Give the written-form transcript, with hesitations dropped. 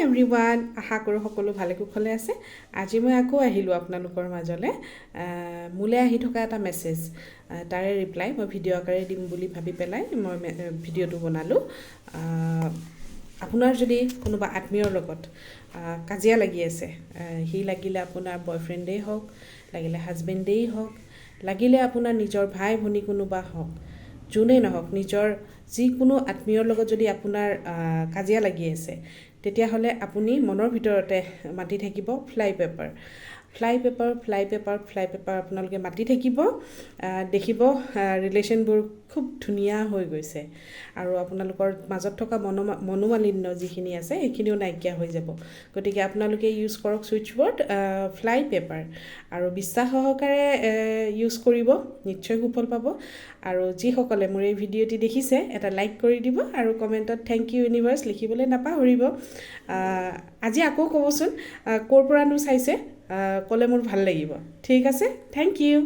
Everyone, আশা কৰোঁ সকলো ভালে কুশলে আছে। আজি মই আকৌ আহিলোঁ আপোনালোকৰ মাজলৈ। মোলৈ আহি থকা এটা মেছেজ, তাৰে ৰিপ্লাই মই ভিডিঅ' আকাৰে দিম বুলি ভাবি পেলাই মই ভিডিঅ'টো বনালোঁ। আপোনাৰ যদি কোনোবা আত্মীয়ৰ লগত কাজিয়া লাগি আছে, সি লাগিলে আপোনাৰ বয়ফ্ৰেণ্ডেই হওক, লাগিলে হাজবেণ্ডেই হওক, লাগিলে আপোনাৰ নিজৰ ভাই ভনী কোনোবা হওক, যোনেই নহওক, নিজৰ যিকোনো আত্মীয়ৰ লগত যদি আপোনাৰ কাজিয়া লাগি আছে, তেতিয়াহ'লে আপুনি মনৰ ভিতৰতে মাতি থাকিব fly paper. Fly paper, fly paper, fly paper আপোনালোকে মাতি থাকিব। দেখিব ৰিলেশ্যনবোৰ খুব ধুনীয়া হৈ গৈছে আৰু আপোনালোকৰ মাজত থকা মনোমালিন্য যিখিনি আছে সেইখিনিও নাইকিয়া হৈ যাব। গতিকে আপোনালোকে ইউজ কৰক ছুইচ ৱৰ্ড ফ্লাই পেপাৰ আৰু বিশ্বাস সহকাৰে ইউজ কৰিব, নিশ্চয় সুফল পাব। আৰু যিসকলে মোৰ এই ভিডিঅ'টি দেখিছে এটা লাইক কৰি দিব আৰু কমেণ্টত থেংক ইউ ইউনিভাৰ্ছ লিখিবলৈ নাপাহৰিব। আজি আকৌ ক'বচোন ক'ৰ পৰানো চাইছে, ক'লে মোৰ ভাল লাগিব। ঠিক আছে, থেংক ইউ।